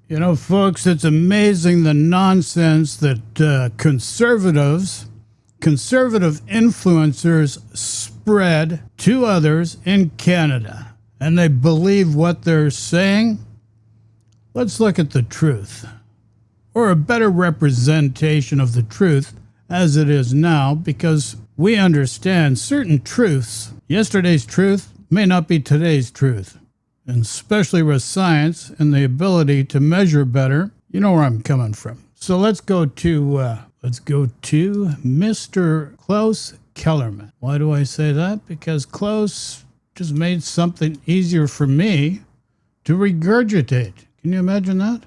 You know, folks, it's amazing the nonsense that conservative influencers spread to others in Canada. And they believe what they're saying. Let's look at the truth, or a better representation of the truth as it is now, because we understand certain truths. Yesterday's truth may not be today's truth. And especially with science and the ability to measure better, you know where I'm coming from. So let's go to Mr. Klaus Kellerman. Why do I say that? Because Klaus just made something easier for me to regurgitate. Can you imagine that?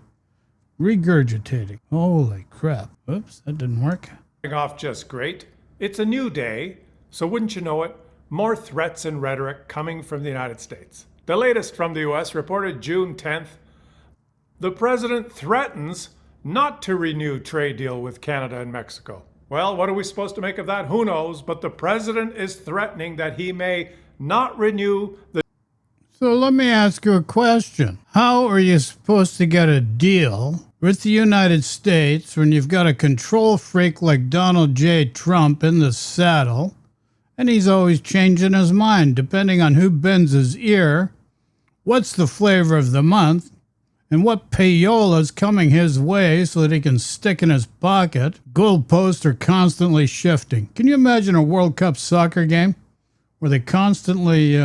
Regurgitating. Holy crap. Oops, that didn't work. Off just great. It's a new day, so wouldn't you know it, more threats and rhetoric coming from the United States. The latest from the U.S. reported June 10th. The president threatens not to renew trade deal with Canada and Mexico. Well, what are we supposed to make of that? Who knows? But the president is threatening that he may not renew the... So let me ask you a question. How are you supposed to get a deal with the United States when you've got a control freak like Donald J. Trump in the saddle, and he's always changing his mind depending on who bends his ear, what's the flavor of the month, and what payola's coming his way so that he can stick in his pocket? Goalposts are constantly shifting. Can you imagine a World Cup soccer game where they constantly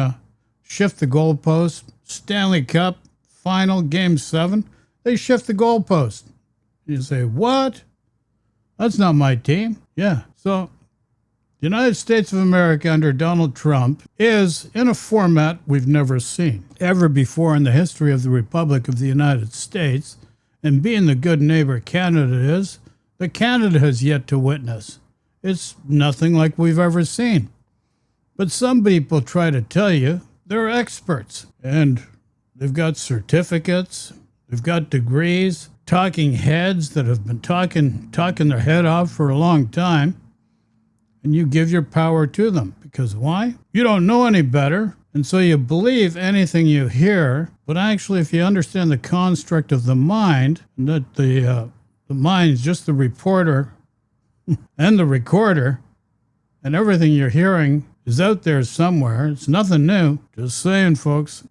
shift the goalposts? Stanley Cup final, Game 7, they shift the goalpost. You say, what? That's not my team. Yeah, so the United States of America under Donald Trump is in a format we've never seen ever before in the history of the Republic of the United States. And being the good neighbor Canada is, that Canada has yet to witness. It's nothing like we've ever seen. But some people try to tell you they're experts, and they've got certificates, they've got degrees, talking heads that have been talking their head off for a long time. And you give your power to them. Because why? You don't know any better, and so you believe anything you hear. But actually, if you understand the construct of the mind, and that the mind's just the reporter and the recorder, and everything you're hearing is out there somewhere. It's nothing new. Just saying, folks.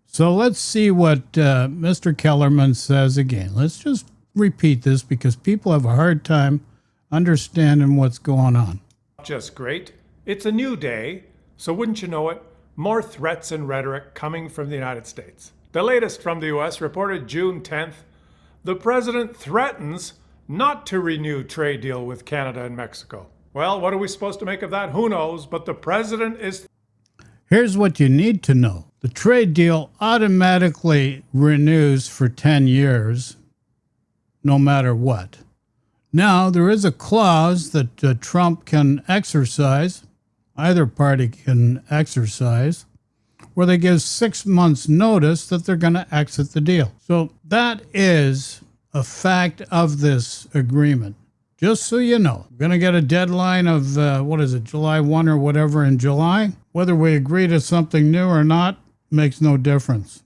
So let's see what Mr. Kellerman says again. Let's just repeat this because people have a hard time understanding what's going on. Just great. It's a new day, so wouldn't you know it, more threats and rhetoric coming from the United States. The latest from the U.S. reported June 10th. The president threatens not to renew trade deal with Canada and Mexico. Well, what are we supposed to make of that? Who knows? But the president is... Here's what you need to know. The trade deal automatically renews for 10 years, no matter what. Now, there is a clause that Trump can exercise, either party can exercise, where they give 6 months' notice that they're going to exit the deal. So that is a fact of this agreement. Just so you know, we're going to get a deadline of, July 1 or whatever in July. Whether we agree to something new or not makes no difference.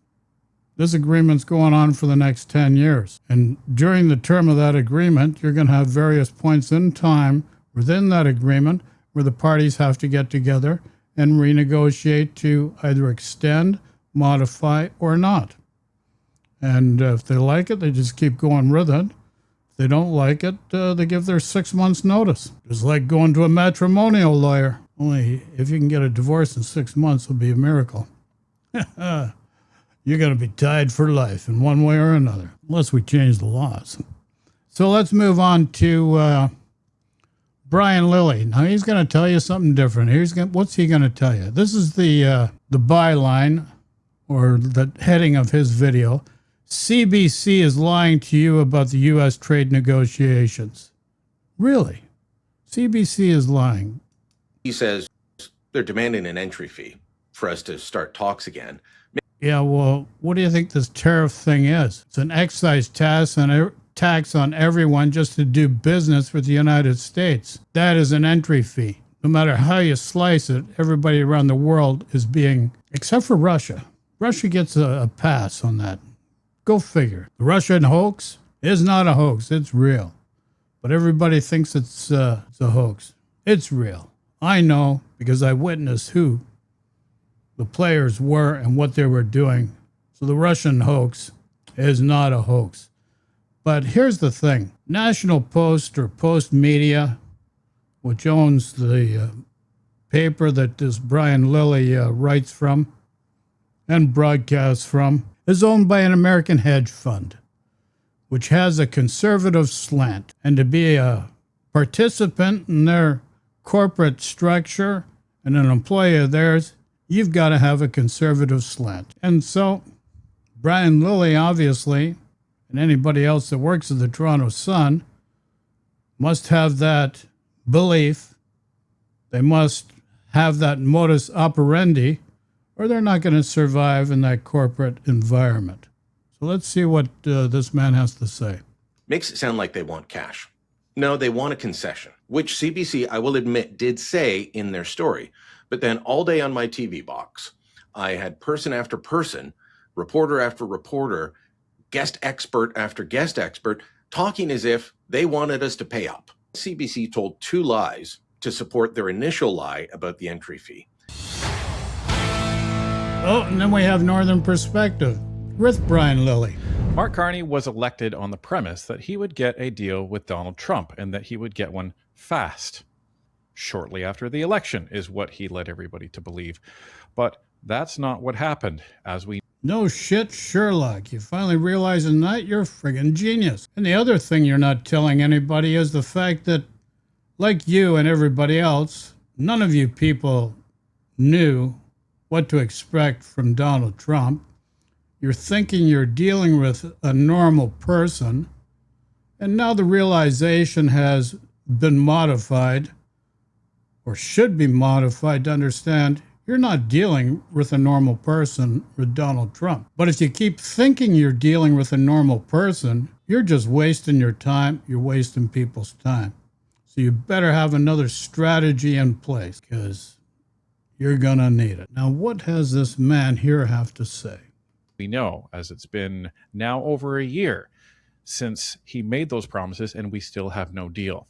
This agreement's going on for the next 10 years. And during the term of that agreement, you're going to have various points in time within that agreement where the parties have to get together and renegotiate to either extend, modify, or not. And if they like it, they just keep going with it. If they don't like it, they give their 6 months notice. Just like going to a matrimonial lawyer. Only if you can get a divorce in 6 months, it'll be a miracle. You're going to be tied for life in one way or another, unless we change the laws. So let's move on to Brian Lilly. Now he's going to tell you something different. What's he going to tell you? This is the byline, or the heading of his video. CBC is lying to you about the U.S. trade negotiations. Really? CBC is lying. He says they're demanding an entry fee for us to start talks again. Yeah, well, what do you think this tariff thing is? It's an excise tax on everyone just to do business with the United States. That is an entry fee. No matter how you slice it, everybody around the world is being, except for Russia. Russia gets a pass on that. Go figure. The Russian hoax is not a hoax. It's real. But everybody thinks it's a hoax. It's real. I know because I witnessed who the players were and what they were doing. So the Russian hoax is not a hoax. But here's the thing. National Post or Post Media, which owns the paper that this Brian Lilly writes from and broadcasts from, is owned by an American hedge fund, which has a conservative slant. And to be a participant in their corporate structure and an employee of theirs, you've got to have a conservative slant. And so Brian Lilly, obviously, and anybody else that works at the Toronto Sun must have that belief. They must have that modus operandi, or they're not going to survive in that corporate environment. So let's see what this man has to say. Makes it sound like they want cash. No, they want a concession, which CBC, I will admit, did say in their story. But then all day on my TV box, I had person after person, reporter after reporter, guest expert after guest expert, talking as if they wanted us to pay up. CBC told two lies to support their initial lie about the entry fee. Oh, and then we have Northern Perspective with Brian Lilly. Mark Carney was elected on the premise that he would get a deal with Donald Trump and that he would get one fast. Shortly after the election is what he led everybody to believe. But that's not what happened, as we No shit, Sherlock. You finally realizing that? You're a friggin' genius. And the other thing you're not telling anybody is the fact that, like you and everybody else, none of you people knew what to expect from Donald Trump. You're thinking you're dealing with a normal person, and now the realization has been modified, or should be modified, to understand you're not dealing with a normal person with Donald Trump. But if you keep thinking you're dealing with a normal person, you're just wasting your time. You're wasting people's time. So you better have another strategy in place, because you're going to need it. Now, what has this man here have to say? We know, as it's been now over a year since he made those promises, and we still have no deal.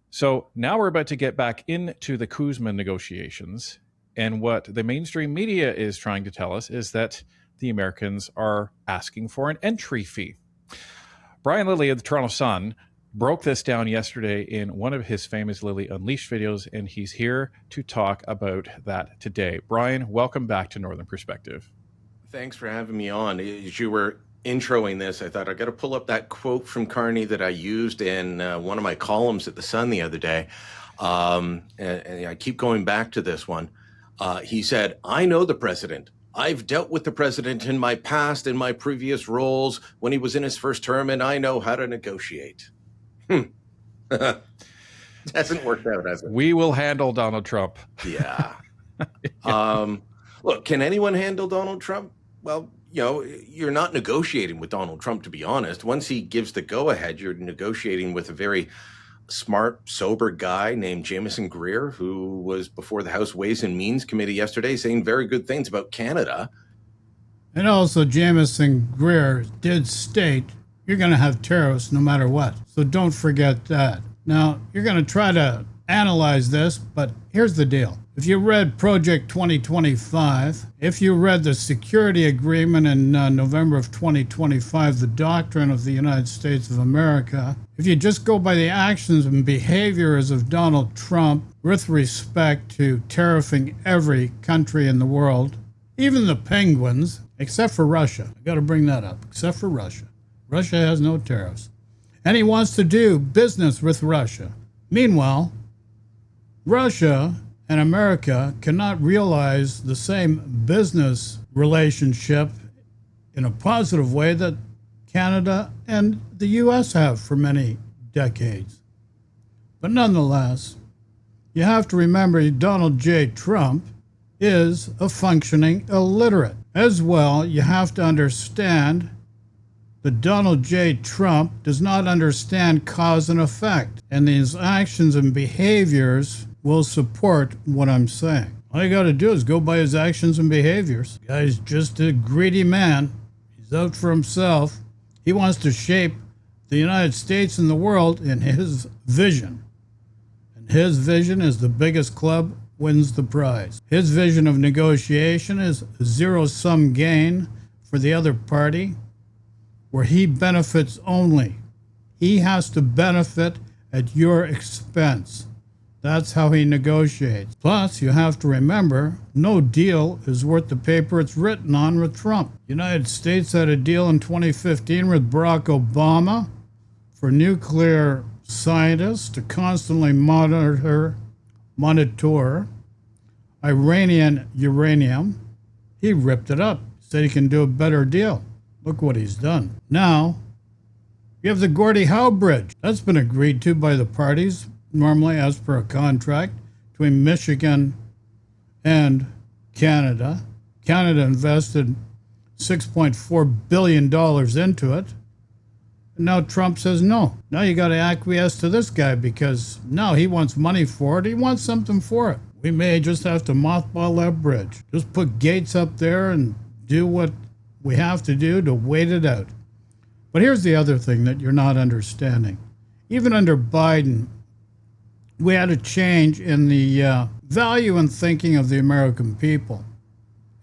So now we're about to get back into the CUSMA negotiations. And what the mainstream media is trying to tell us is that the Americans are asking for an entry fee. Brian Lilly of the Toronto Sun broke this down yesterday in one of his famous Lilly Unleashed videos, and he's here to talk about that today. Brian, welcome back to Northern Perspective. Thanks for having me on. As you were introing this, I thought I got to pull up that quote from Carney that I used in one of my columns at the Sun the other day. And I keep going back to this one. He said, "I know the president. I've dealt with the president in my past, in my previous roles, when he was in his first term, and I know how to negotiate." Hasn't worked out, has it? We will handle Donald Trump. Yeah. Look, can anyone handle Donald Trump? Well, you know, you're not negotiating with Donald Trump, to be honest. Once he gives the go-ahead, you're negotiating with a very smart, sober guy named Jamieson Greer, who was before the House Ways and Means Committee yesterday saying very good things about Canada. And also, Jamieson Greer did state you're going to have tariffs no matter what. So don't forget that. Now, you're going to try to analyze this, but here's the deal. If you read Project 2025, if you read the security agreement in November of 2025, the doctrine of the United States of America, if you just go by the actions and behaviors of Donald Trump with respect to tariffing every country in the world, even the penguins, except for Russia. I got to bring that up, except for Russia. Russia has no tariffs. And he wants to do business with Russia. Meanwhile, Russia and America cannot realize the same business relationship in a positive way that Canada and the U.S. have for many decades. But nonetheless, you have to remember Donald J. Trump is a functioning illiterate. As well, you have to understand that Donald J. Trump does not understand cause and effect, and his actions and behaviors will support what I'm saying. All you got to do is go by his actions and behaviors. The guy's just a greedy man. He's He's out for himself. He wants to shape the United States and the world in his vision. And his vision is the biggest club wins the prize. His vision of negotiation is zero-sum gain for the other party, where he benefits only. He has to benefit at your expense. That's how he negotiates. Plus, you have to remember, no deal is worth the paper it's written on with Trump. The United States had a deal in 2015 with Barack Obama for nuclear scientists to constantly monitor Iranian uranium. He ripped it up, said he can do a better deal. Look what he's done. Now, you have the Gordie Howe Bridge. That's been agreed to by the parties, normally as per a contract between Michigan and Canada. Canada invested $6.4 billion into it. And now Trump says no. Now you got to acquiesce to this guy because now he wants money for it. He wants something for it. We may just have to mothball that bridge. Just put gates up there and do what we have to do to wait it out. But here's the other thing that you're not understanding. Even under Biden, we had a change in the value and thinking of the American people.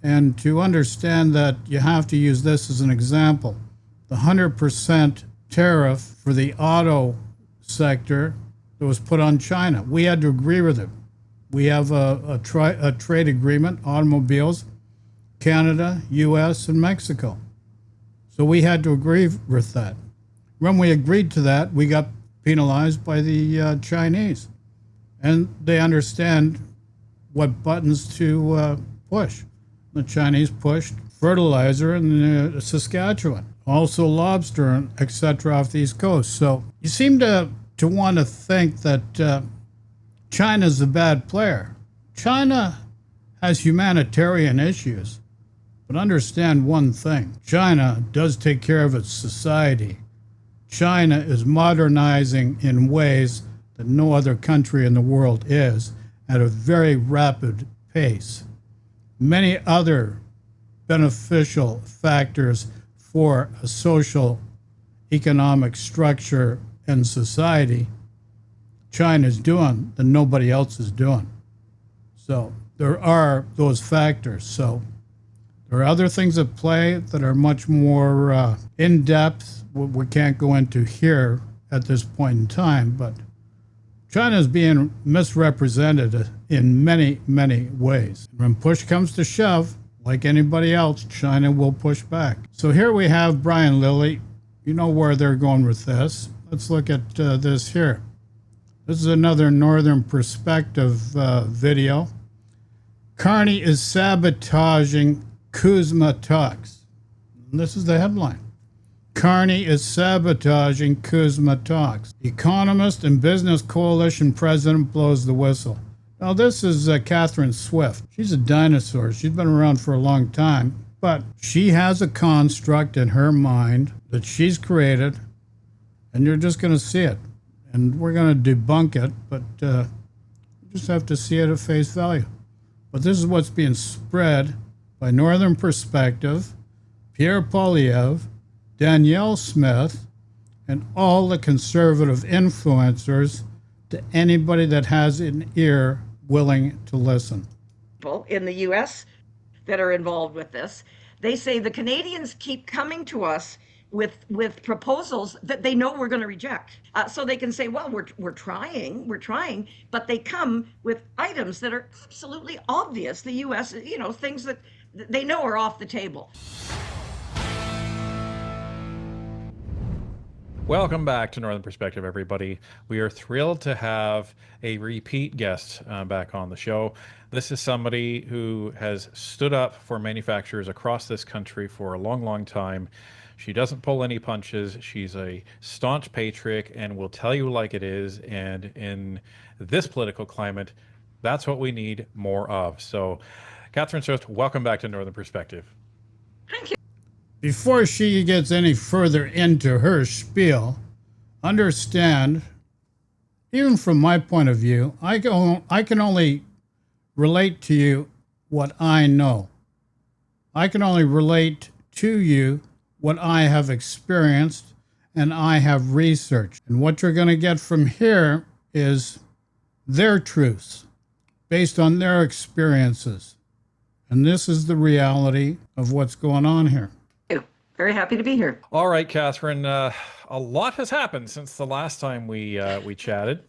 And to understand that, you have to use this as an example. The 100% tariff for the auto sector that was put on China, we had to agree with it. We have a trade agreement, automobiles, Canada, U.S., and Mexico. So we had to agree with that. When we agreed to that, we got penalized by the Chinese. And they understand what buttons to push. The Chinese pushed fertilizer in Saskatchewan, also lobster, and etc. off the East Coast. So you seem to want to think that China's a bad player. China has humanitarian issues. But understand one thing. China does take care of its society. China is modernizing in ways that no other country in the world is at a very rapid pace. Many other beneficial factors for a social economic structure and society China is doing that nobody else is doing. So there are those factors. So there are other things at play that are much more in-depth, we can't go into here at this point in time, but China is being misrepresented in many, many ways. When push comes to shove, like anybody else, China will push back. So here we have Brian Lilly. You know where they're going with this. Let's look at this here. This is another Northern Perspective video. Carney is sabotaging CUSMA talks. And this is the headline. Carney is sabotaging CUSMA talks. Economist and Business Coalition president blows the whistle. Now this is Catherine Swift. She's a dinosaur. She's been around for a long time, but she has a construct in her mind that she's created, and you're just going to see it. And we're going to debunk it, but you just have to see it at face value. But this is what's being spread by Northern Perspective, Pierre Poilievre, Danielle Smith, and all the conservative influencers to anybody that has an ear willing to listen. In the U.S. that are involved with this, they say the Canadians keep coming to us with proposals that they know we're going to reject. So they can say, well, we're trying, but they come with items that are absolutely obvious. The U.S., things that they know are off the table. Welcome back to Northern Perspective, everybody. We are thrilled to have a repeat guest back on the show. This is somebody who has stood up for manufacturers across this country for a long, long time. She doesn't pull any punches. She's a staunch patriot and will tell you like it is. And in this political climate, that's what we need more of. So, Catherine Swift, welcome back to Northern Perspective. Thank you. Before she gets any further into her spiel, understand, even from my point of view, I can only relate to you what I know. I can only relate to you what I have experienced and I have researched. And what you're going to get from here is their truths based on their experiences. And this is the reality of what's going on here. Very happy to be here. All right, Catherine. A lot has happened since the last time we chatted.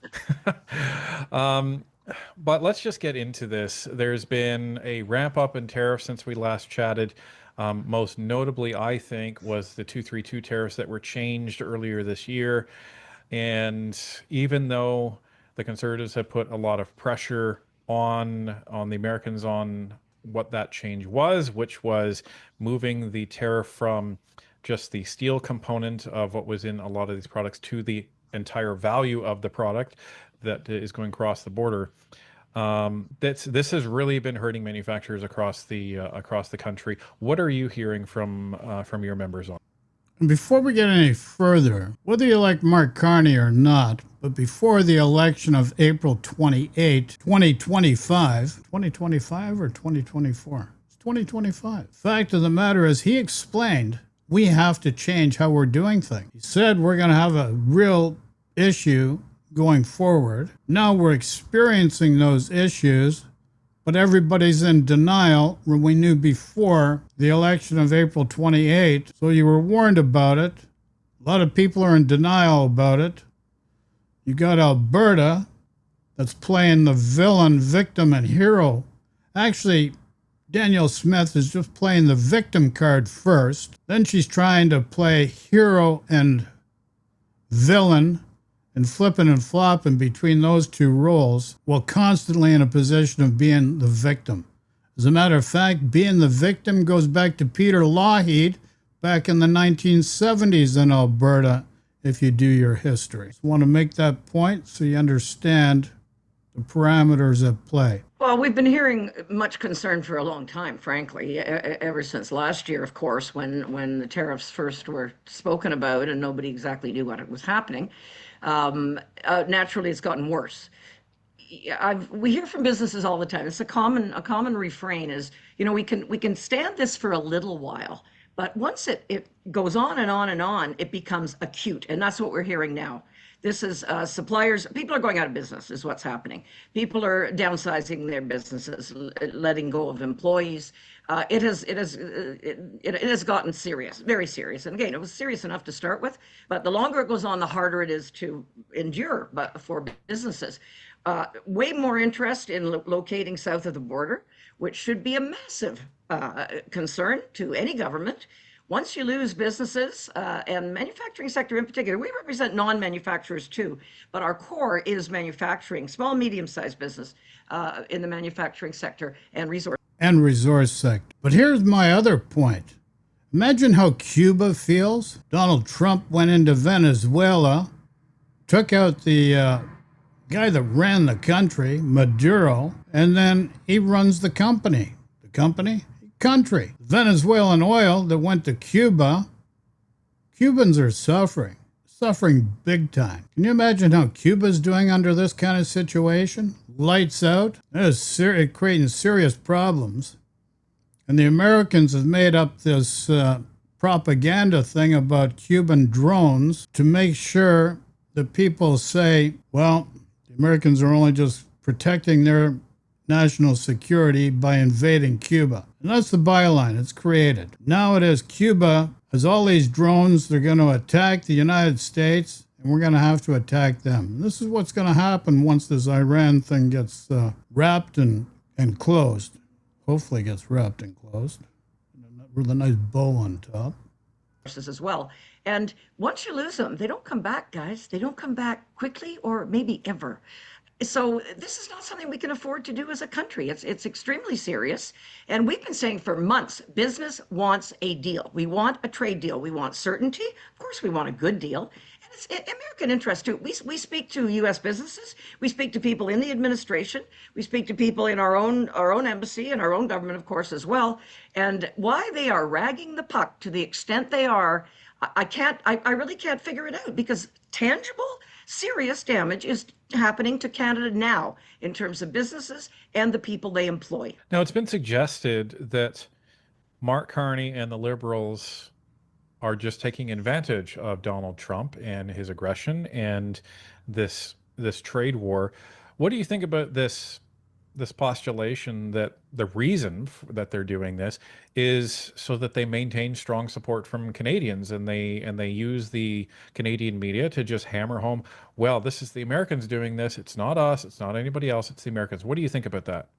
But let's just get into this. There's been a ramp up in tariffs since we last chatted. Most notably, I think, was the 232 tariffs that were changed earlier this year. And even though the Conservatives have put a lot of pressure on the Americans on what that change was, which was moving the tariff from just the steel component of what was in a lot of these products to the entire value of the product that is going across the border. This has really been hurting manufacturers across the country. What are you hearing from your members on? And before we get any further, whether you like Mark Carney or not, but before the election of April 28, 2025, 2025 or 2024? It's 2025. Fact of the matter is, he explained we have to change how we're doing things. He said we're going to have a real issue going forward. Now we're experiencing those issues, but everybody's in denial when we knew before the election of April 28. So you were warned about it. A lot of people are in denial about it. You got Alberta that's playing the villain, victim, and hero. Actually, Danielle Smith is just playing the victim card first. Then she's trying to play hero and villain and flipping and flopping between those two roles while constantly in a position of being the victim. As a matter of fact, being the victim goes back to Peter Lougheed back in the 1970s in Alberta, if you do your history. So I want to make that point so you understand the parameters at play. Well, we've been hearing much concern for a long time, frankly, ever since last year, of course, when the tariffs first were spoken about and nobody exactly knew what was happening. Naturally, it's gotten worse. We hear from businesses all the time. It's a common refrain is, we can stand this for a little while, but once it goes on and on and on, it becomes acute, and that's what we're hearing now. This is suppliers. People are going out of business, is what's happening. People are downsizing their businesses, letting go of employees. It has gotten serious, very serious. And again, it was serious enough to start with, but the longer it goes on, the harder it is to endure. But for businesses, way more interest in locating south of the border, which should be a massive concern to any government. Once you lose businesses, and manufacturing sector in particular, we represent non-manufacturers too, but our core is manufacturing, small, medium-sized business in the manufacturing sector and resource sector. But here's my other point. Imagine how Cuba feels. Donald Trump went into Venezuela, took out the guy that ran the country, Maduro, and then he runs the company. Country. Venezuelan oil that went to Cuba. Cubans are suffering big time. Can you imagine how Cuba's doing under this kind of situation? Lights out. It creating serious problems. And the Americans have made up this propaganda thing about Cuban drones to make sure that people say, well, the Americans are only just protecting their national security by invading Cuba. And that's the byline it's created. Now it is Cuba has all these drones. They're going to attack the United States, and we're going to have to attack them. And this is what's going to happen once this Iran thing gets wrapped and closed. Hopefully it gets wrapped and closed with a nice bow on top. As well. And once you lose them, they don't come back, guys. They don't come back quickly or maybe ever. So this is not something we can afford to do as a country. It's extremely serious. And we've been saying for months, business wants a deal. We want a trade deal. We want certainty. Of course, we want a good deal. And it's American interest too. We speak to U.S. businesses. We speak to people in the administration. We speak to people in our own embassy and our own government, of course, as well. And why they are ragging the puck to the extent they are, I really can't figure it out, because tangible, serious damage is happening to Canada now in terms of businesses and the people they employ. Now, it's been suggested that Mark Carney and the Liberals are just taking advantage of Donald Trump and his aggression and this trade war. What do you think about this postulation that the reason that they're doing this is so that they maintain strong support from Canadians, and they use the Canadian media to just hammer home, well, this is the Americans doing this. It's not us. It's not anybody else. It's the Americans. What do you think about that?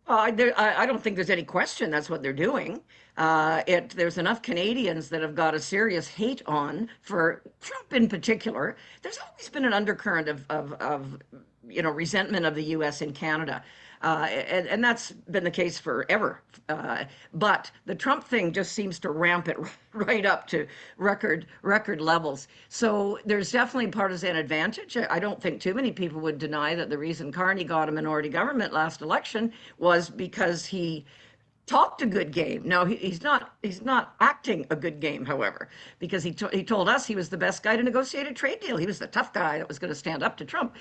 I don't think there's any question that's what they're doing. There's enough Canadians that have got a serious hate on for Trump in particular. There's always been an undercurrent of resentment of the U.S. in Canada. And that's been the case forever. But the Trump thing just seems to ramp it right up to record levels. So there's definitely partisan advantage. I don't think too many people would deny that the reason Carney got a minority government last election was because he talked a good game. Now he's not acting a good game, however, because he told us he was the best guy to negotiate a trade deal. He was the tough guy that was going to stand up to Trump.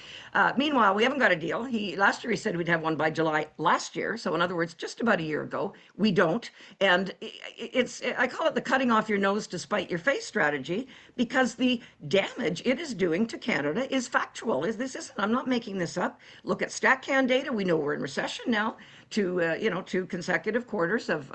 Meanwhile, we haven't got a deal. Last year he said we'd have one by July last year. So in other words, just about a year ago. We don't, and I call it the cutting off your nose to spite your face strategy, because the damage it is doing to Canada is factual. I'm not making this up. Look at StatCan data. We know we're in recession now. Two consecutive quarters of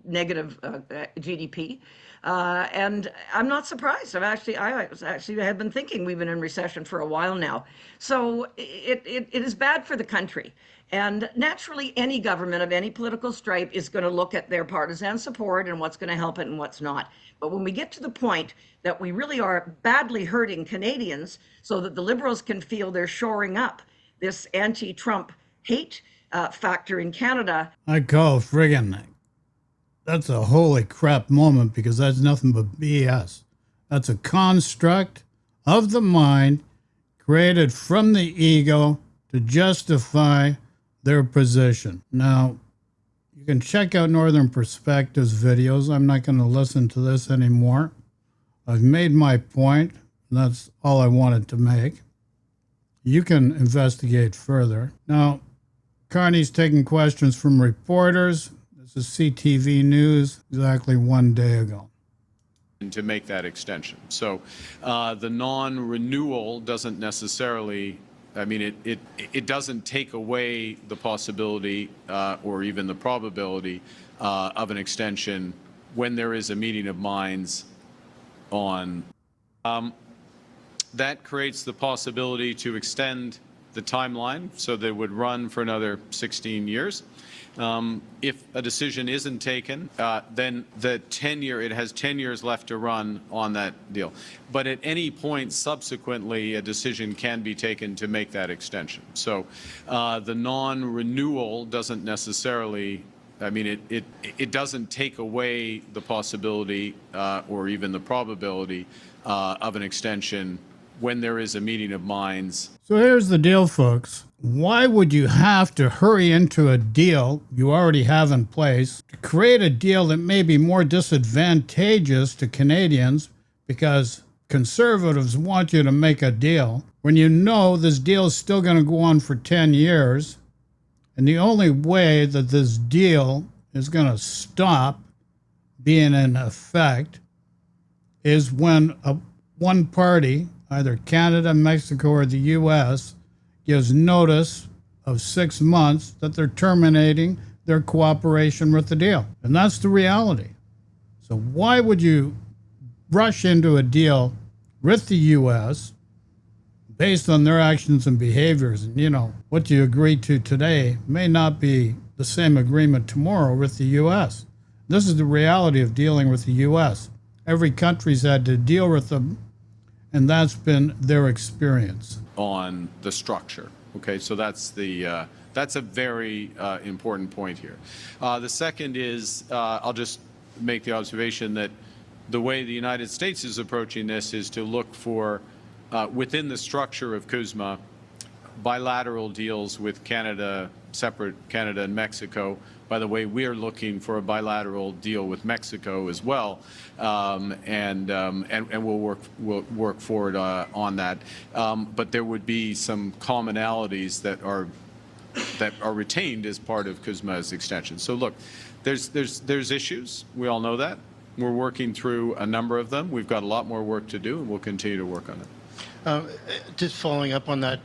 negative GDP, and I'm not surprised. I have been thinking we've been in recession for a while now. So it is bad for the country. And naturally, any government of any political stripe is going to look at their partisan support and what's going to help it and what's not. But when we get to the point that we really are badly hurting Canadians so that the Liberals can feel they're shoring up this anti-Trump hate factor in Canada. I call friggin' that's a holy crap moment, because that's nothing but BS. That's a construct of the mind created from the ego to justify their position. Now, you can check out Northern Perspectives videos. I'm not going to listen to this anymore. I've made my point, and that's all I wanted to make. You can investigate further. Now, Carney's taking questions from reporters. This is CTV News exactly 1 day ago. To make that extension. So the non-renewal doesn't necessarily, it doesn't take away the possibility or even the probability of an extension when there is a meeting of minds on. That creates the possibility to extend the timeline, so they would run for another 16 years. If a decision isn't taken, then it has 10 years left to run on that deal. But at any point subsequently, a decision can be taken to make that extension. So the non-renewal doesn't necessarily, it doesn't take away the possibility or even the probability of an extension when there is a meeting of minds. So here's the deal, folks. Why would you have to hurry into a deal you already have in place to create a deal that may be more disadvantageous to Canadians because conservatives want you to make a deal when you know this deal is still going to go on for 10 years? And the only way that this deal is going to stop being in effect is when one party, either Canada, Mexico, or the U.S., gives notice of 6 months that they're terminating their cooperation with the deal. And that's the reality. So why would you rush into a deal with the U.S. based on their actions and behaviors? And, what you agree to today may not be the same agreement tomorrow with the U.S. This is the reality of dealing with the U.S. Every country's had to deal with them, and that's been their experience. On the structure. Okay, so that's a very important point here. The second is, I'll just make the observation that the way the United States is approaching this is to look for, within the structure of CUSMA, bilateral deals with Canada, separate Canada and Mexico. By the way, we are looking for a bilateral deal with Mexico as well, and we'll work forward on that. But there would be some commonalities that are retained as part of CUSMA's extension. So look, there's issues. We all know that. We're working through a number of them. We've got a lot more work to do, and we'll continue to work on it. Just following up on that,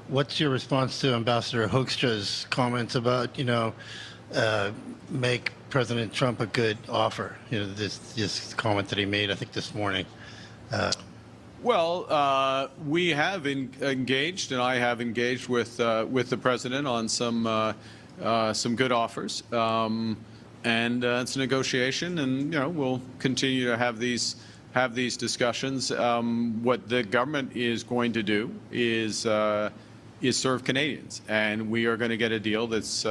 what's your response to Ambassador Hoekstra's comments about, make President Trump a good offer? This comment that he made, I think, this morning. Well, we have engaged, and I have engaged with the president on some good offers, and it's a negotiation, and we'll continue to have these discussions. What the government is going to do is serve Canadians, and we are going to get a deal that's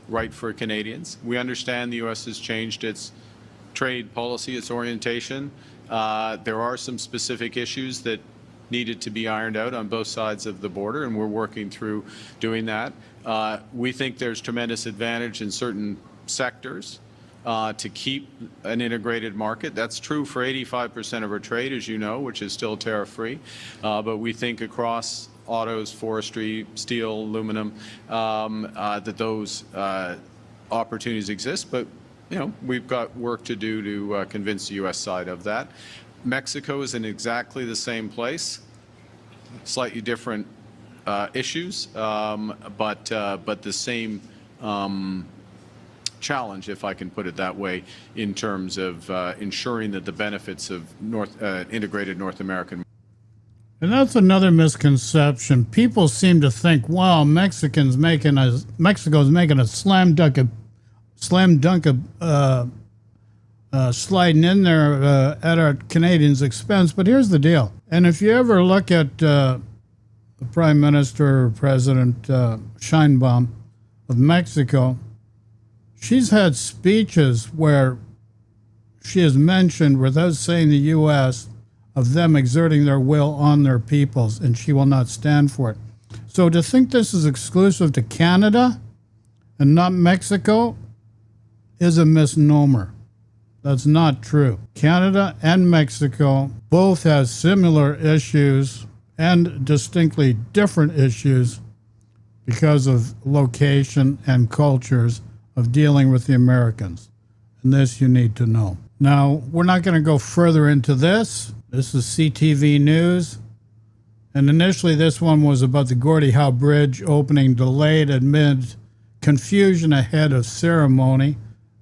right for Canadians. We understand the U.S. has changed its trade policy, its orientation. There are some specific issues that needed to be ironed out on both sides of the border, and we're working through doing that. We think there's tremendous advantage in certain sectors to keep an integrated market. That's true for 85% of our trade, as you know, which is still tariff-free. But we think across autos, forestry, steel, aluminum, that those opportunities exist. But we've got work to do to convince the U.S. side of that. Mexico is in exactly the same place, slightly different issues, but the same challenge, if I can put it that way, in terms of ensuring that the benefits of integrated North American. And that's another misconception. People seem to think, wow, Mexico's making a slam dunk sliding in there at our Canadians' expense. But here's the deal. And if you ever look at the Prime Minister or President Sheinbaum of Mexico, she's had speeches where she has mentioned, without saying the U.S., of them exerting their will on their peoples, and she will not stand for it. So to think this is exclusive to Canada and not Mexico is a misnomer. That's not true. Canada and Mexico both have similar issues and distinctly different issues because of location and cultures of dealing with the Americans. And this you need to know. Now, we're not going to go further into this. This is CTV News. And initially this one was about the Gordie Howe Bridge opening delayed amid confusion ahead of ceremony.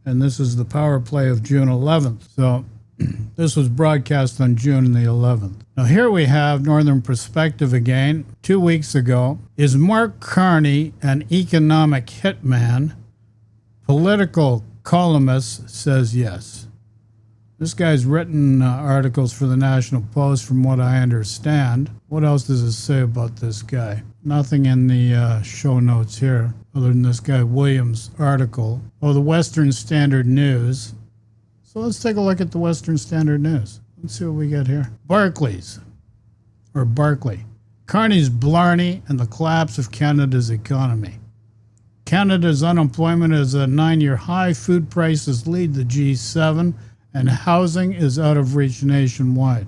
And this is the power play of June 11th. So this was broadcast on June the 11th. Now here we have Northern Perspective again. 2 weeks ago, is Mark Carney an economic hitman? Political columnist says yes. This guy's written articles for the National Post, from what I understand. What else does it say about this guy? Nothing in the show notes here, other than this guy Williams' article. Oh, the Western Standard News. So let's take a look at the Western Standard News. Let's see what we got here. Barclay. Carney's Blarney and the collapse of Canada's economy. Canada's unemployment is at a 9-year high. Food prices lead the G7. And housing is out of reach nationwide.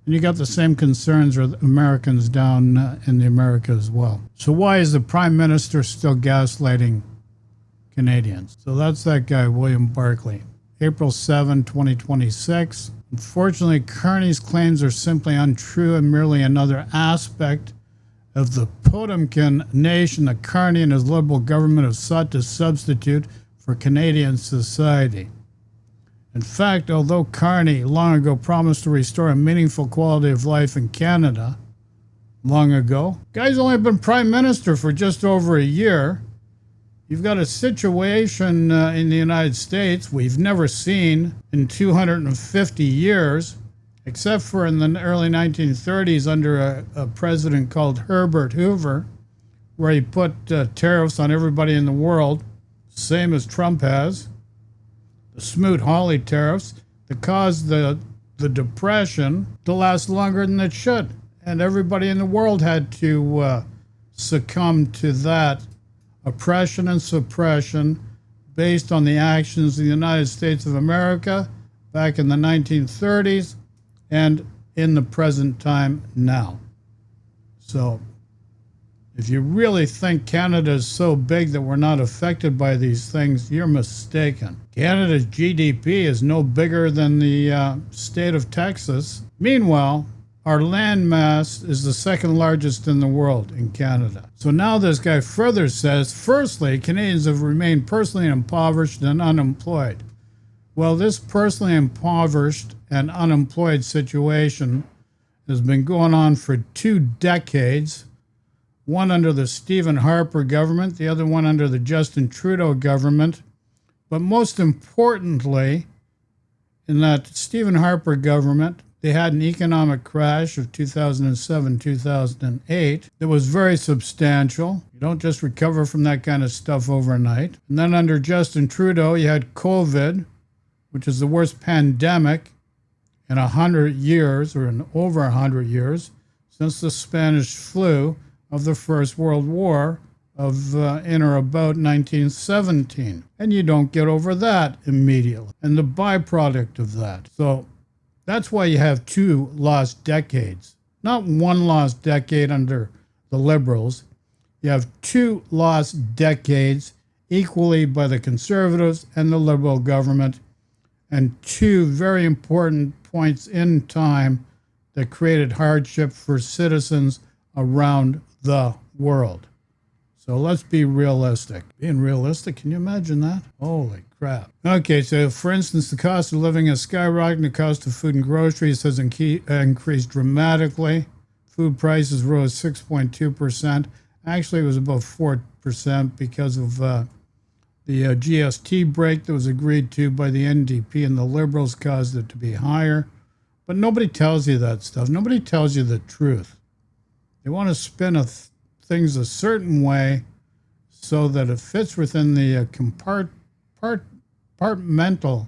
And you got the same concerns with Americans down in the Americas as well. So why is the Prime Minister still gaslighting Canadians? So that's that guy, William Barclay. April 7, 2026. Unfortunately, Carney's claims are simply untrue and merely another aspect of the Potemkin nation that Carney and his Liberal government have sought to substitute for Canadian society. In fact, although Carney long ago promised to restore a meaningful quality of life in Canada, long ago, guy's only been Prime Minister for just over a year. You've got a situation in the United States we've never seen in 250 years, except for in the early 1930s under a president called Herbert Hoover, where he put tariffs on everybody in the world, same as Trump has. The Smoot-Hawley tariffs that caused the Depression to last longer than it should. And everybody in the world had to succumb to that oppression and suppression based on the actions of the United States of America back in the 1930s and in the present time now. So If you really think Canada is so big that we're not affected by these things, you're mistaken. Canada's GDP is no bigger than the state of Texas. Meanwhile, our land mass is the second largest in the world in Canada. So now this guy further says, firstly, Canadians have remained personally impoverished and unemployed. Well, this personally impoverished and unemployed situation has been going on for 2 decades. One under the Stephen Harper government, the other one under the Justin Trudeau government. But most importantly, in that Stephen Harper government, they had an economic crash of 2007, 2008 that was very substantial. You don't just recover from that kind of stuff overnight. And then under Justin Trudeau, you had COVID, which is the worst pandemic in 100 years, or in over 100 years, since the Spanish flu of the First World War of in or about 1917. And you don't get over that immediately. And the byproduct of that. So that's why you have 2 lost decades. Not 1 lost decade under the Liberals. You have 2 lost decades equally by the Conservatives and the Liberal government, and 2 very important points in time that created hardship for citizens around the world. So let's be realistic. Being realistic, can you imagine that? Holy crap. Okay, so for instance, the cost of living has skyrocketed. The cost of food and groceries has increased dramatically. Food prices rose 6.2%. Actually, it was about 4% because of the GST break that was agreed to by the NDP and the Liberals caused it to be higher. But nobody tells you that stuff. Nobody tells you the truth. They want to spin things a certain way so that it fits within the compartmental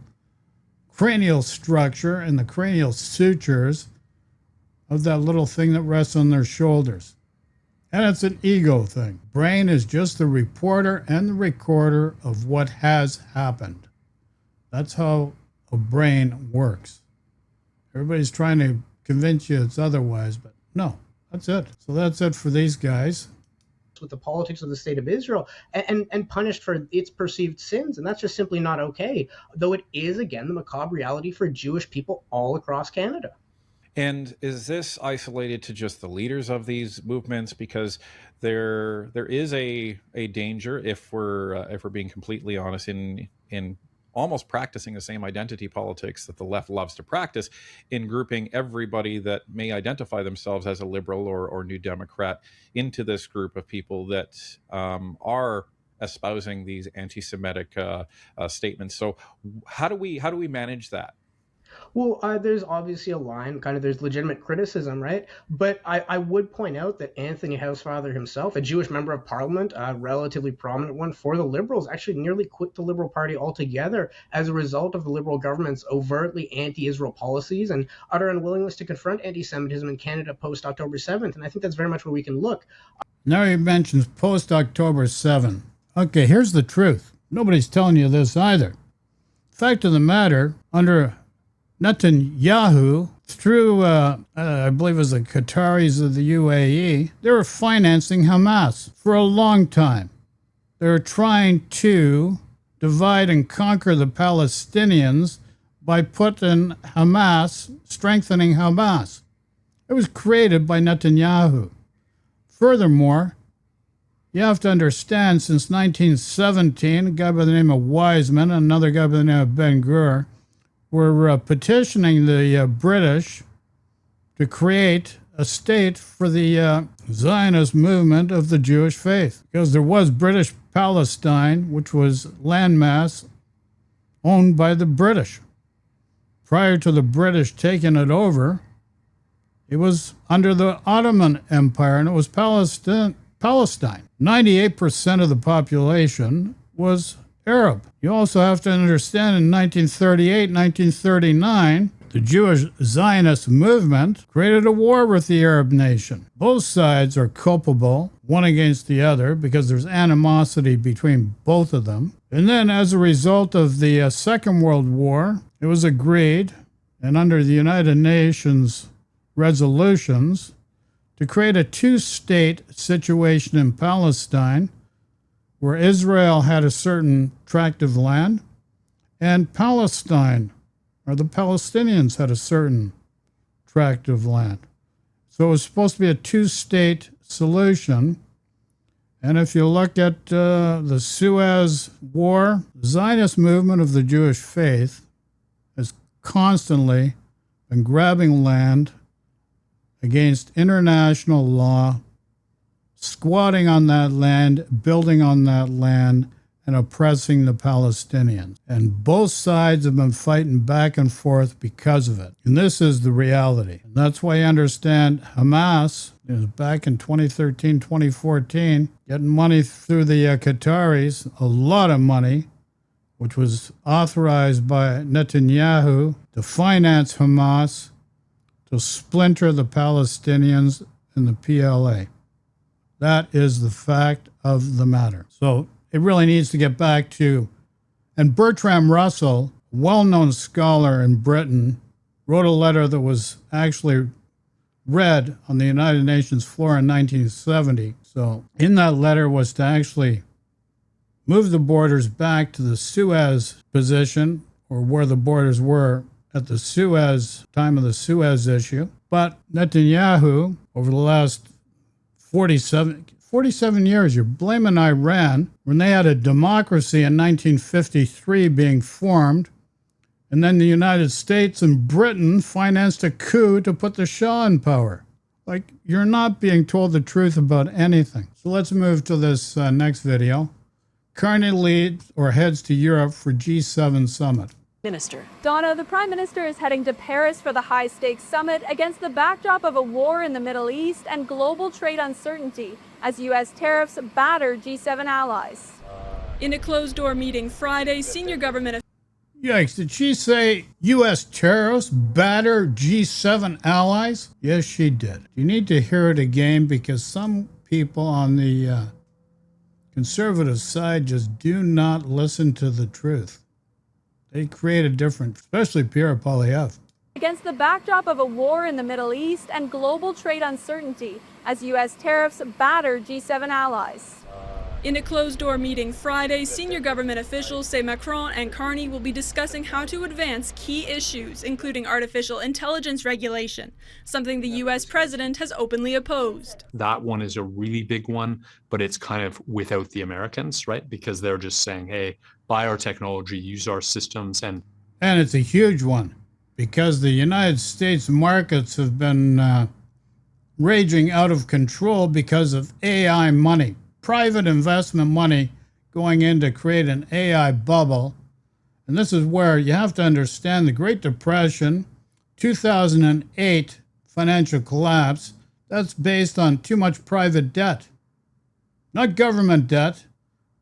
cranial structure and the cranial sutures of that little thing that rests on their shoulders. And it's an ego thing. Brain is just the reporter and the recorder of what has happened. That's how a brain works. Everybody's trying to convince you it's otherwise, but no. That's it. So that's it for these guys. With the politics of the state of Israel and punished for its perceived sins. And that's just simply not okay, though it is, again, the macabre reality for Jewish people all across Canada. And is this isolated to just the leaders of these movements? Because there is a danger, if we're being completely honest, in almost practicing the same identity politics that the left loves to practice, in grouping everybody that may identify themselves as a liberal or New Democrat into this group of people that are espousing these anti-Semitic statements. So how do we manage that? Well, there's obviously a line, there's legitimate criticism, right? But I would point out that Anthony Housefather himself, a Jewish member of parliament, a relatively prominent one for the Liberals, actually nearly quit the Liberal Party altogether as a result of the Liberal government's overtly anti-Israel policies and utter unwillingness to confront anti-Semitism in Canada post-October 7th. And I think that's very much where we can look. Now he mentions post-October 7th. Okay, here's the truth. Nobody's telling you this either. Fact of the matter, under Netanyahu, through, I believe it was the Qataris of the UAE, they were financing Hamas for a long time. They were trying to divide and conquer the Palestinians by putting Hamas, strengthening Hamas. It was created by Netanyahu. Furthermore, you have to understand, since 1917, a guy by the name of Wiseman and another guy by the name of Ben-Gur were petitioning the British to create a state for the Zionist movement of the Jewish faith. Because there was British Palestine, which was landmass owned by the British. Prior to the British taking it over, it was under the Ottoman Empire, and it was Palestine. 98% of the population was Arab. You also have to understand in 1938, 1939, the Jewish Zionist movement created a war with the Arab nation. Both sides are culpable, one against the other, because there's animosity between both of them. And then as a result of the Second World War, it was agreed, and under the United Nations resolutions, to create a two-state situation in Palestine where Israel had a certain tract of land and Palestine, or the Palestinians, had a certain tract of land. So it was supposed to be a two-state solution. And if you look at the Suez War, the Zionist movement of the Jewish faith has constantly been grabbing land against international law, squatting on that land, building on that land, and oppressing the Palestinians. And both sides have been fighting back and forth because of it. And this is the reality. And that's why I understand Hamas is back in 2013, 2014, getting money through the Qataris, a lot of money, which was authorized by Netanyahu to finance Hamas, to splinter the Palestinians and the PLA. That is the fact of the matter. So it really needs to get back to, and Bertrand Russell, well-known scholar in Britain, wrote a letter that was actually read on the United Nations floor in 1970. So in that letter was to actually move the borders back to the Suez position, or where the borders were at the Suez time of the Suez issue. But Netanyahu, over the last 47 years, you're blaming Iran when they had a democracy in 1953 being formed, and then the United States and Britain financed a coup to put the Shah in power. Like, you're not being told the truth about anything. So let's move to this next video. Carney leads or heads to Europe for G7 summit. Minister. Donna, the Prime Minister is heading to Paris for the high-stakes summit against the backdrop of a war in the Middle East and global trade uncertainty as U.S. tariffs batter G7 allies. In a closed-door meeting Friday, senior government... Yikes, did she say U.S. tariffs batter G7 allies? Yes, she did. You need to hear it again because some people on the conservative side just do not listen to the truth. They create a different, especially Pierre Poilievre. Against the backdrop of a war in the Middle East and global trade uncertainty as U.S. tariffs batter G7 allies. In a closed-door meeting Friday, senior government officials say Macron and Carney will be discussing how to advance key issues, including artificial intelligence regulation, something the U.S. president has openly opposed. That one is a really big one, but it's kind of without the Americans, right? Because they're just saying, hey, buy our technology, use our systems. And it's a huge one because the United States markets have been raging out of control because of AI money. Private investment money going in to create an AI bubble. And this is where you have to understand the Great Depression, 2008 financial collapse, that's based on too much private debt. Not government debt,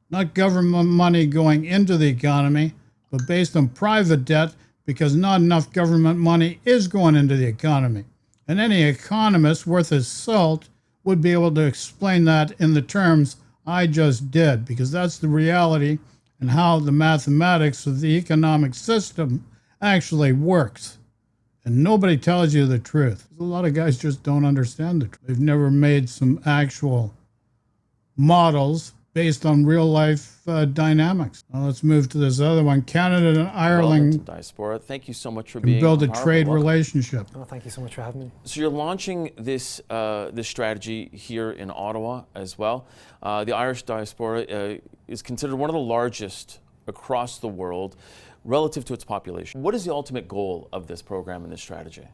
not government money going into the economy, but based on private debt because not enough government money is going into the economy. And any economist worth his salt would be able to explain that in the terms I just did, because that's the reality and how the mathematics of the economic system actually works. And nobody tells you the truth. A lot of guys just don't understand it. They've never made some actual models based on real life dynamics. Now let's move to this other one. Canada and Ireland diaspora. Thank you so much for can being build a on Powerful. trade Welcome. relationship. Oh, thank you so much for having me. So you're launching this this strategy here in Ottawa as well. The Irish diaspora is considered one of the largest across the world relative to its population. What is the ultimate goal of this program and this strategy?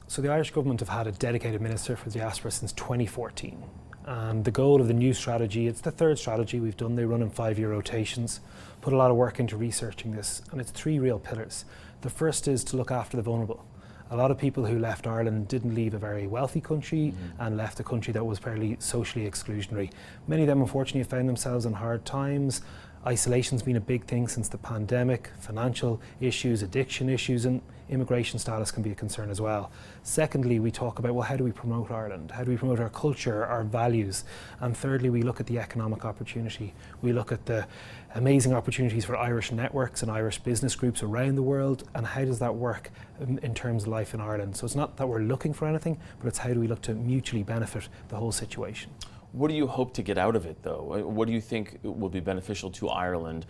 So the Irish government have had a dedicated minister for the diaspora since 2014. And the goal of the new strategy, it's the third strategy we've done. They run in 5-year rotations, put a lot of work into researching this, and it's 3 real pillars. The first is to look after the vulnerable. A lot of people who left Ireland didn't leave a very wealthy country and left a country that was fairly socially exclusionary. Many of them unfortunately found themselves in hard times, Isolation's been a big thing since the pandemic. Financial issues, addiction issues, and immigration status can be a concern as well. Secondly, we talk about, well, how do we promote Ireland? How do we promote our culture, our values? And thirdly, we look at the economic opportunity. We look at the amazing opportunities for Irish networks and Irish business groups around the world, and how does that work in terms of life in Ireland? So it's not that we're looking for anything, but it's how do we look to mutually benefit the whole situation. What do you hope to get out of it, though? What do you think will be beneficial to Ireland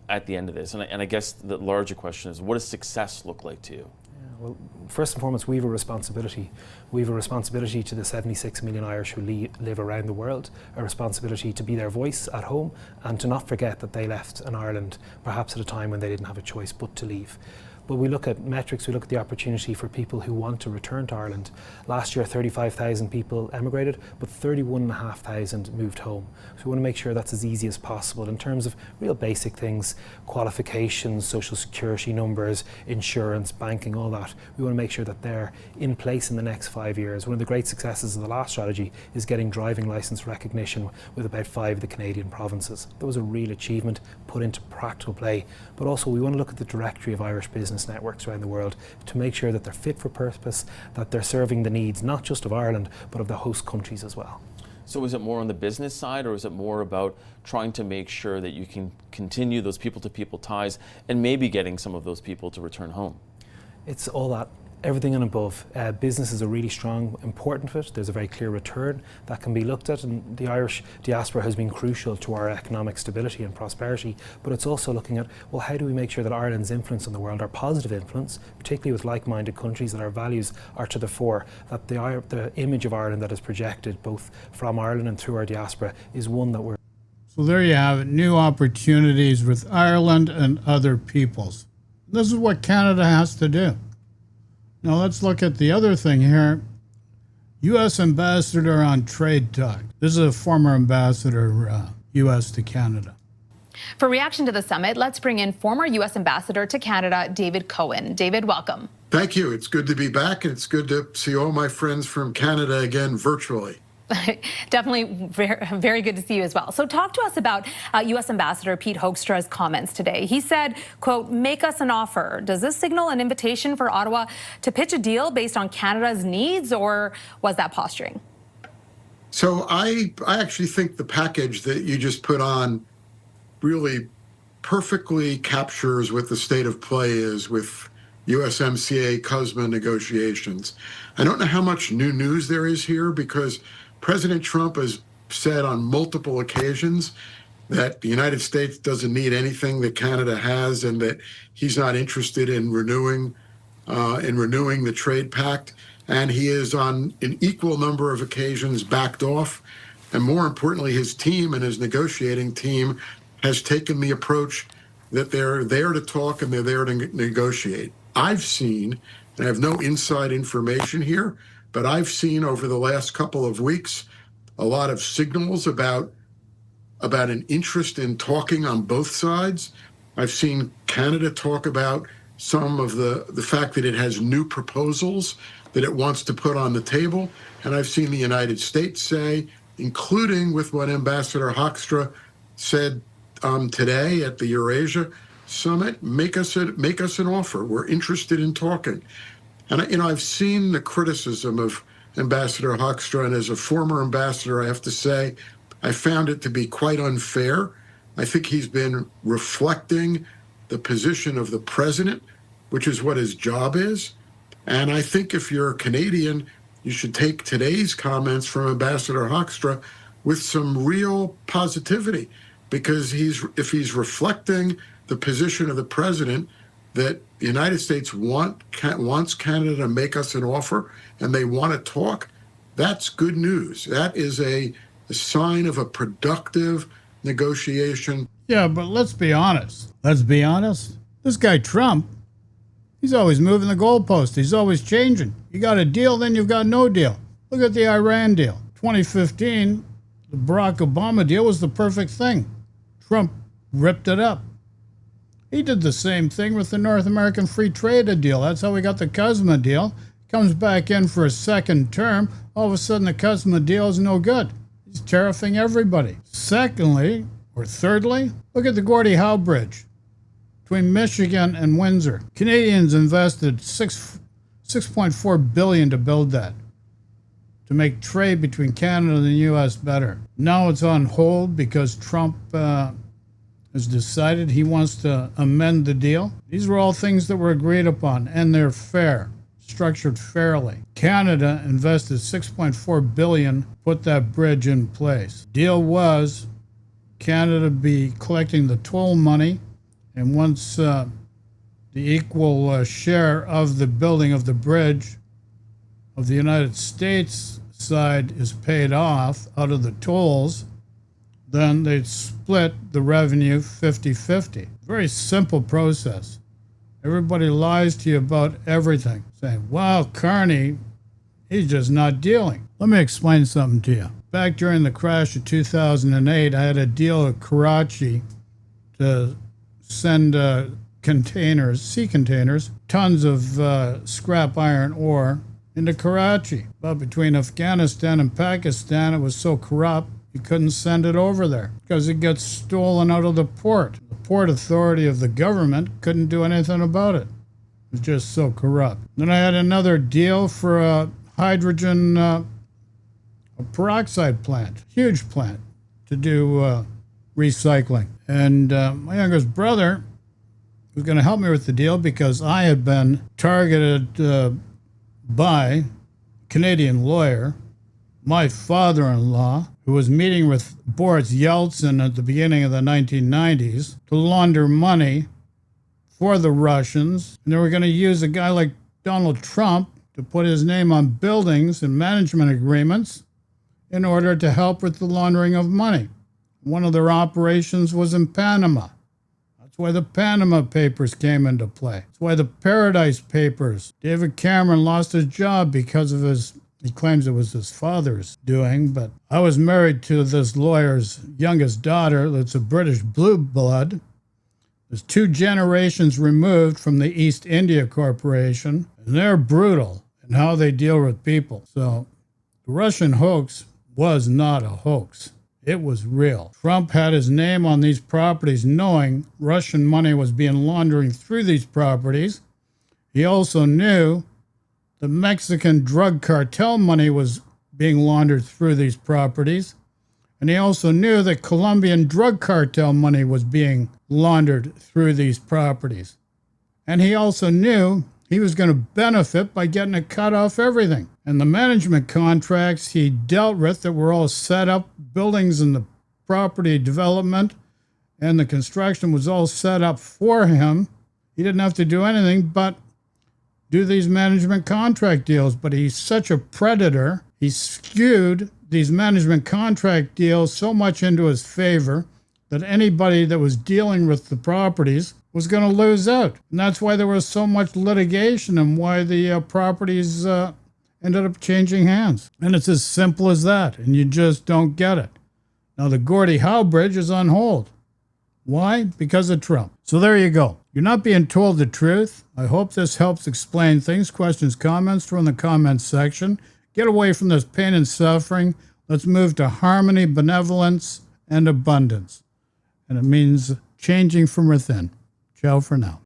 at the end of this? And I guess the larger question is, what does success look like to you? Well, first and foremost, we have a responsibility. We have a responsibility to the 76 million Irish who live around the world, a responsibility to be their voice at home and to not forget that they left in Ireland, perhaps at a time when they didn't have a choice but to leave. But we look at metrics, we look at the opportunity for people who want to return to Ireland. Last year, 35,000 people emigrated, but 31,500 moved home. So we want to make sure that's as easy as possible in terms of real basic things, qualifications, social security numbers, insurance, banking, all that. We want to make sure that they're in place in the next 5 years. One of the great successes of the last strategy is getting driving licence recognition with about 5 of the Canadian provinces. That was a real achievement put into practical play. But also we want to look at the directory of Irish business networks around the world to make sure that they're fit for purpose, that they're serving the needs not just of Ireland but of the host countries as well. So is it more on the business side, or is it more about trying to make sure that you can continue those people-to-people ties and maybe getting some of those people to return home? It's all that. Everything and above. Business is a really strong, important fit. There's a very clear return that can be looked at, and the Irish diaspora has been crucial to our economic stability and prosperity. But it's also looking at, well, how do we make sure that Ireland's influence on the world, our positive influence, particularly with like-minded countries, that our values are to the fore, that the image of Ireland that is projected both from Ireland and through our diaspora is one that we're... So there you have it, new opportunities with Ireland and other peoples. This is what Canada has to do. Now let's look at the other thing here. U.S. Ambassador on Trade Talk. This is a former ambassador, U.S. to Canada. For reaction to the summit, let's bring in former U.S. Ambassador to Canada, David Cohen. David, welcome. Thank you. It's good to be back, and it's good to see all my friends from Canada again virtually. Definitely very good to see you as well. So talk to us about U.S. Ambassador Pete Hoekstra's comments today. He said, quote, make us an offer. Does this signal an invitation for Ottawa to pitch a deal based on Canada's needs, or was that posturing? So I actually think the package that you just put on really perfectly captures what the state of play is with USMCA CUSMA negotiations. I don't know how much new news there is here, because President Trump has said on multiple occasions that the United States doesn't need anything that Canada has, and that he's not interested in renewing the trade pact. And he is on an equal number of occasions backed off. And more importantly, his team and his negotiating team has taken the approach that they're there to talk and they're there to negotiate. I've seen, and I have no inside information here, but I've seen over the last couple of weeks a lot of signals about an interest in talking on both sides. I've seen Canada talk about some of the fact that it has new proposals that it wants to put on the table. And I've seen the United States say, including with what Ambassador Hoekstra said today at the Eurasia Summit, make us an offer. We're interested in talking. And I've seen the criticism of Ambassador Hoekstra, and as a former ambassador, I have to say, I found it to be quite unfair. I think he's been reflecting the position of the president, which is what his job is. And I think if you're a Canadian, you should take today's comments from Ambassador Hoekstra with some real positivity, because if he's reflecting the position of the president, that the United States wants Canada to make us an offer and they want to talk, that's good news. That is a sign of a productive negotiation. Yeah, but let's be honest. This guy Trump, he's always moving the goalpost. He's always changing. You got a deal, then you've got no deal. Look at the Iran deal. 2015, the Barack Obama deal was the perfect thing. Trump ripped it up. He did the same thing with the North American Free Trade deal. That's how we got the CUSMA deal. Comes back in for a second term. All of a sudden, the CUSMA deal is no good. He's tariffing everybody. Secondly, Or thirdly, look at the Gordie Howe Bridge between Michigan and Windsor. Canadians invested $6.4 billion to build that, to make trade between Canada and the U.S. better. Now it's on hold because Trump has decided he wants to amend the deal. These were all things that were agreed upon, and they're fair, structured fairly. Canada invested $6.4 billion to put that bridge in place. Deal was Canada be collecting the toll money, and once the equal share of the building of the bridge of the United States side is paid off out of the tolls, then they'd split the revenue 50-50. Very simple process. Everybody lies to you about everything, saying, well, Carney, he's just not dealing. Let me explain something to you. Back during the crash of 2008, I had a deal with Karachi to send containers, sea containers, tons of scrap iron ore into Karachi. But between Afghanistan and Pakistan, it was so corrupt, you couldn't send it over there because it gets stolen out of the port. The port authority of the government couldn't do anything about it. It was just so corrupt. Then I had another deal for a hydrogen a peroxide plant, huge plant, to do recycling. And my youngest brother was going to help me with the deal because I had been targeted by a Canadian lawyer, my father-in-law, who was meeting with Boris Yeltsin at the beginning of the 1990s to launder money for the Russians. And they were going to use a guy like Donald Trump to put his name on buildings and management agreements in order to help with the laundering of money. One of their operations was in Panama. That's why the Panama Papers came into play. That's why the Paradise Papers. David Cameron lost his job because of he claims it was his father's doing, but I was married to this lawyer's youngest daughter that's a British blue blood. There's 2 generations removed from the East India Corporation, and they're brutal in how they deal with people. So the Russian hoax was not a hoax. It was real. Trump had his name on these properties knowing Russian money was being laundered through these properties. He also knew the Mexican drug cartel money was being laundered through these properties. And he also knew that Colombian drug cartel money was being laundered through these properties. And he also knew he was going to benefit by getting a cut off everything. And the management contracts he dealt with that were all set up, buildings and the property development and the construction was all set up for him. He didn't have to do anything but do these management contract deals. But he's such a predator, he skewed these management contract deals so much into his favor that anybody that was dealing with the properties was going to lose out. And that's why there was so much litigation and why the properties ended up changing hands. And it's as simple as that, and you just don't get it. Now, the Gordie Howe Bridge is on hold. Why? Because of Trump. So there you go. You're not being told the truth. I hope this helps explain things. Questions, comments from the comments section. Get away from this pain and suffering. Let's move to harmony, benevolence, and abundance. And it means changing from within. Ciao for now.